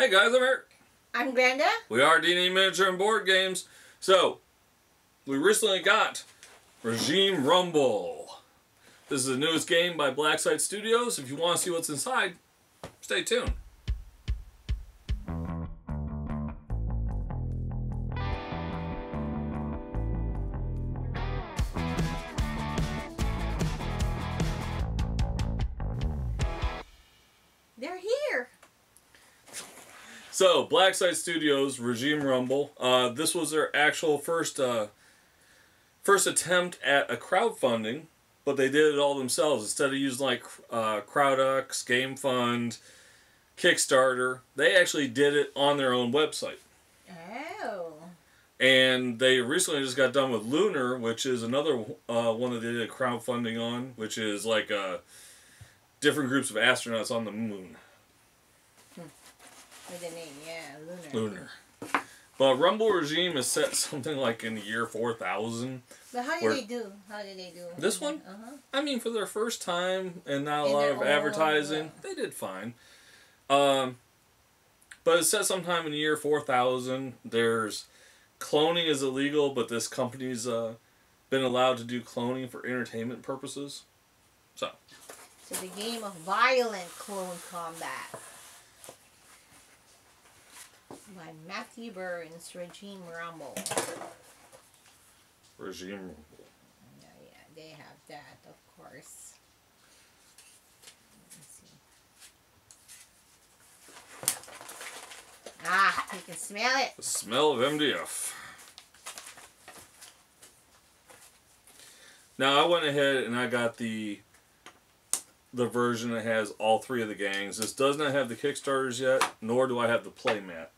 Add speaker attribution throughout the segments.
Speaker 1: Hey guys, I'm Eric.
Speaker 2: I'm Glenda.
Speaker 1: We are D&D Miniature and Board Games. So, we recently got Regime Rumble. This is the newest game by Blacksite Studios. If you want to see what's inside, stay tuned.
Speaker 2: They're here.
Speaker 1: So, Blacksite Studios, Regime Rumble. This was their actual first attempt at a crowdfunding, but they did it all themselves. Instead of using like CrowdX, Game Fund, Kickstarter, they actually did it on their own website.
Speaker 2: Oh.
Speaker 1: And they recently just got done with Lunar, which is another one that they did crowdfunding on, which is like different groups of astronauts on the moon.
Speaker 2: With the name, yeah, Lunar.
Speaker 1: But Rumble Regime is set something like in the year 4000.
Speaker 2: But how did they do? How did they do?
Speaker 1: This one?
Speaker 2: Uh-huh.
Speaker 1: I mean, for their first time and not a lot of advertising, they did fine. But it's set sometime in the year 4000. There's cloning is illegal, but this company's been allowed to do cloning for entertainment purposes. So
Speaker 2: the game of violent clone combat. By Matthew Burns, Regime Rumble.
Speaker 1: Regime Rumble.
Speaker 2: Yeah, they have that, of course. Let's see. Ah, you can smell it.
Speaker 1: The smell of MDF. Now I went ahead and I got the version that has all three of the gangs. This does not have the Kickstarters yet, nor do I have the playmat.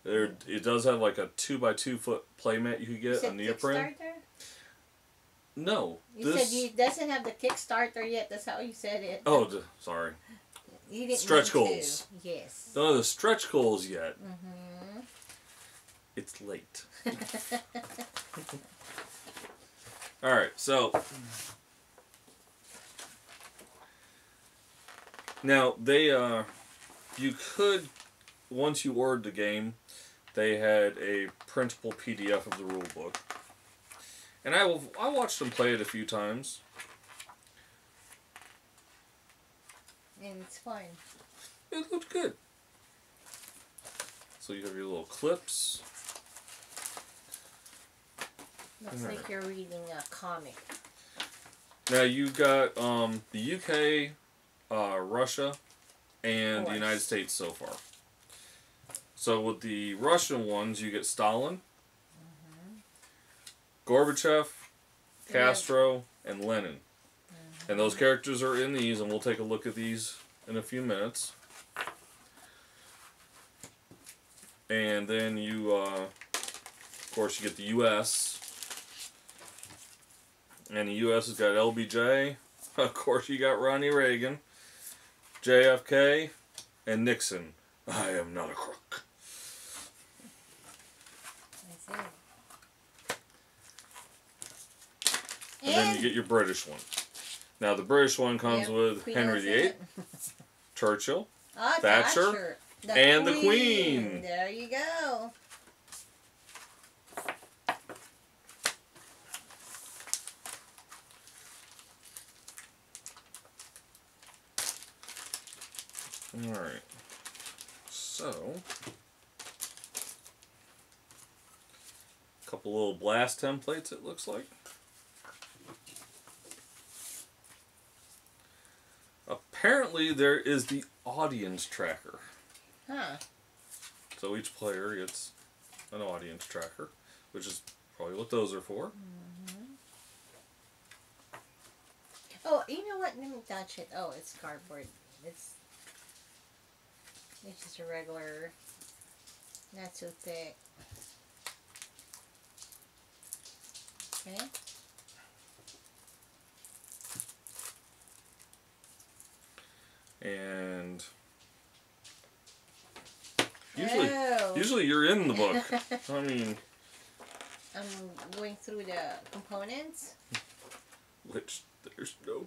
Speaker 1: It does have like a 2x2 foot playmat you could get, a neoprene. No.
Speaker 2: You said it doesn't have the Kickstarter yet. That's how you said it.
Speaker 1: Oh, sorry.
Speaker 2: You didn't
Speaker 1: stretch goals.
Speaker 2: Yes.
Speaker 1: Don't have the stretch goals yet.
Speaker 2: Mm-hmm.
Speaker 1: It's late. Alright, so now they you could, once you ordered the game, they had a printable PDF of the rule book. And I watched them play it a few times.
Speaker 2: And it's fun.
Speaker 1: It looked good. So you have your little clips.
Speaker 2: Looks like you're reading a comic.
Speaker 1: Now you got the UK, Russia, and the United States so far. So with the Russian ones, you get Stalin, Gorbachev, Castro, and Lenin. And those characters are in these, and we'll take a look at these in a few minutes. And then you, of course, you get the U.S. And the U.S. has got LBJ. Of course, you got Ronnie Reagan, JFK, and Nixon. I am not a crook. And then you get your British one. Now the British one comes with
Speaker 2: Queen
Speaker 1: Henry VIII, Churchill, Thatcher,
Speaker 2: the
Speaker 1: and the Queen.
Speaker 2: There you go.
Speaker 1: Alright. So, a couple little blast templates it looks like. Apparently there is the audience tracker.
Speaker 2: Huh.
Speaker 1: So each player gets an audience tracker, which is probably what those are for.
Speaker 2: Oh, you know what? Let me touch it. Oh, it's cardboard. It's just a regular, not too thick. Okay.
Speaker 1: And usually you're in the book. I mean,
Speaker 2: I'm going through the components.
Speaker 1: Which there's no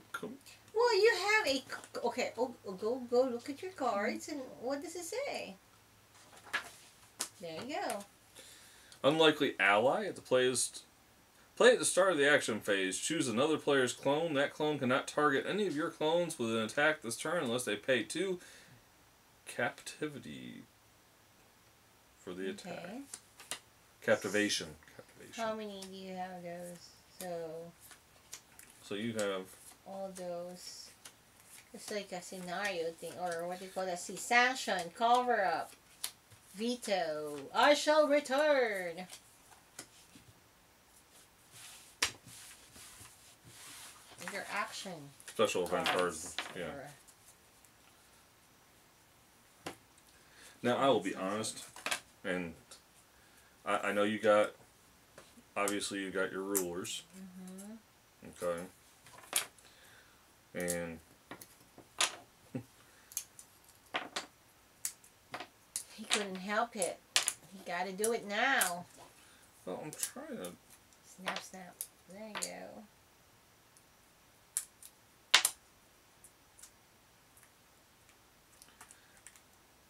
Speaker 2: Well, you have a... Okay, go look at your cards, and what does it say? There you go.
Speaker 1: Unlikely ally. Play at the start of the action phase. Choose another player's clone. That clone cannot target any of your clones with an attack this turn unless they pay 2 captivity for the attack.
Speaker 2: Okay.
Speaker 1: Captivation.
Speaker 2: How many do you have those?
Speaker 1: So you have
Speaker 2: all those. It's like a scenario thing, or what do you call that? See, sanction, cover up, veto. I shall return. Your action.
Speaker 1: Special event cards. Yeah. Now I will be honest, and I know you got. Obviously, you got your rulers. Okay. And
Speaker 2: he couldn't help it. He got to do it now.
Speaker 1: Well, I'm trying to.
Speaker 2: Snap, snap. There you go.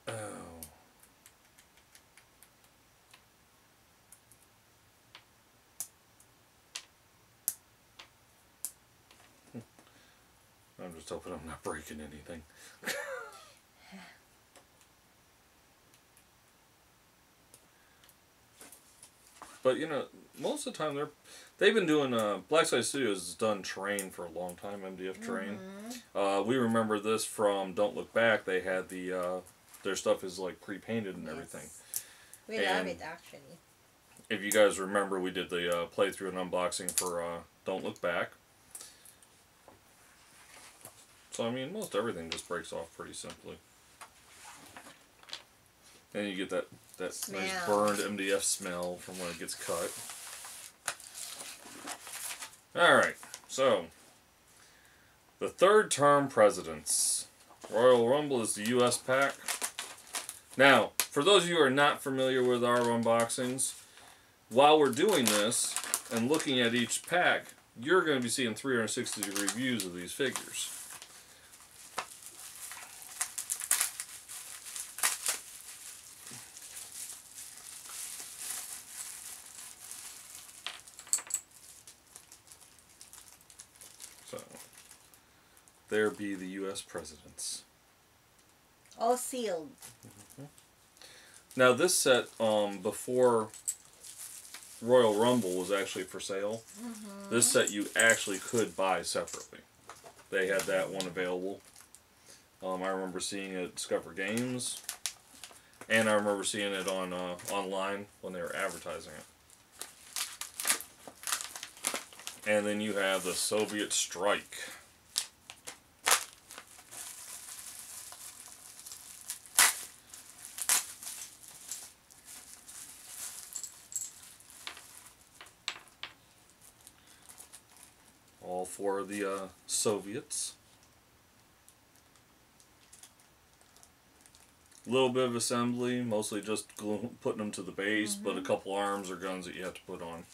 Speaker 1: Oh. I'm just hoping I'm not breaking anything. But you know, most of the time they've been doing Blackside Studios has done terrain for a long time, MDF terrain. We remember this from Don't Look Back. They had their stuff is like pre-painted and everything.
Speaker 2: We love it actually.
Speaker 1: If you guys remember, we did the playthrough and unboxing for Don't Look Back. So I mean, most everything just breaks off pretty simply. And you get that nice burned MDF smell from when it gets cut. Alright, so the third term presidents. Royal Rumble is the US pack. Now, for those of you who are not familiar with our unboxings, while we're doing this and looking at each pack, you're going to be seeing 360-degree views of these figures. So, there be the U.S. presidents.
Speaker 2: All sealed.
Speaker 1: Now this set, before Royal Rumble was actually for sale, this set you actually could buy separately. They had that one available. I remember seeing it at Discover Games, and I remember seeing it on online when they were advertising it. And then you have the Soviet Strike. All for the Soviets. A little bit of assembly, mostly just putting them to the base, but a couple arms or guns that you have to put on.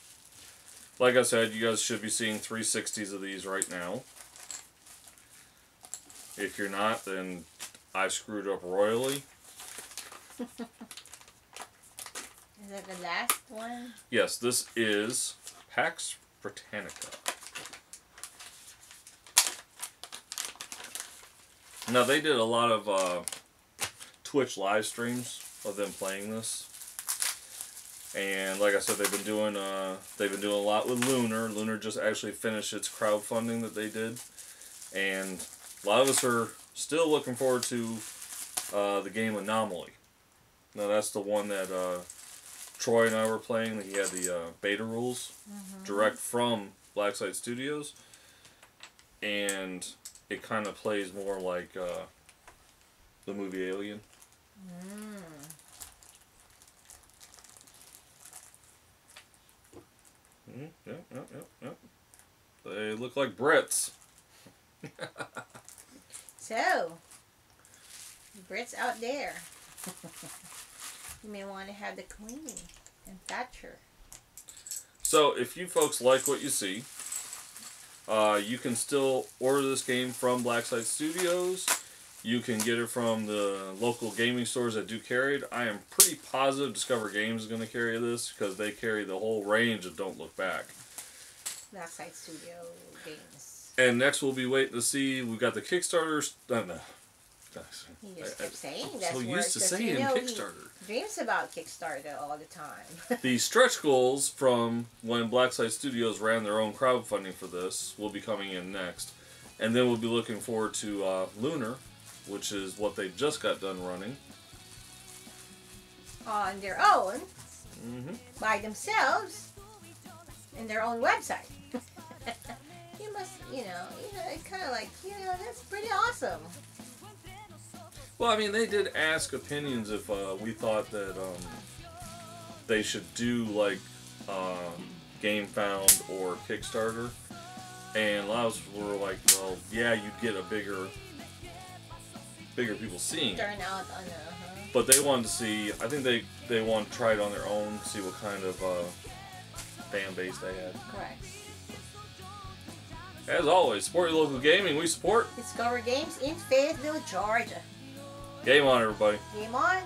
Speaker 1: Like I said, you guys should be seeing 360s of these right now. If you're not, then I screwed up royally.
Speaker 2: Is that the last one?
Speaker 1: Yes, this is Pax Britannica. Now they did a lot of Twitch live streams of them playing this, and like I said, they've been doing a lot with Lunar. Lunar just actually finished its crowdfunding that they did, and a lot of us are still looking forward to the game Anomaly. Now that's the one that Troy and I were playing. That he had the beta rules direct from Blackside Studios, and it kind of plays more like the movie Alien. Yep. They look like Brits.
Speaker 2: So, Brits out there. You may want to have the Queen and Thatcher.
Speaker 1: So, if you folks like what you see, you can still order this game from Blackside Studios. You can get it from the local gaming stores that do carry it. I am pretty positive Discover Games is going to carry this because they carry the whole range of Don't Look Back.
Speaker 2: Backside Studio games.
Speaker 1: And next we'll be waiting to see. We've got the Kickstarter.
Speaker 2: He just kept saying that's
Speaker 1: so used to saying Kickstarter.
Speaker 2: He dreams about Kickstarter all the time.
Speaker 1: The stretch goals from when Blackside Studios ran their own crowdfunding for this will be coming in next. And then we'll be looking forward to Lunar, which is what they just got done running.
Speaker 2: On their own, by themselves, in their own website. You must, it's kind of like, that's pretty awesome.
Speaker 1: Well, I mean, they did ask opinions if we thought that they should do like GameFound or Kickstarter. And a lot of us were like, well, yeah, you'd get a bigger people seeing it.
Speaker 2: Turn out on
Speaker 1: But they wanted to see, I think they want to try it on their own, see what kind of fan base they had.
Speaker 2: Correct.
Speaker 1: As always, support your local gaming. We support
Speaker 2: Discover Games in Fayetteville, Georgia.
Speaker 1: Game on, everybody.
Speaker 2: Game on.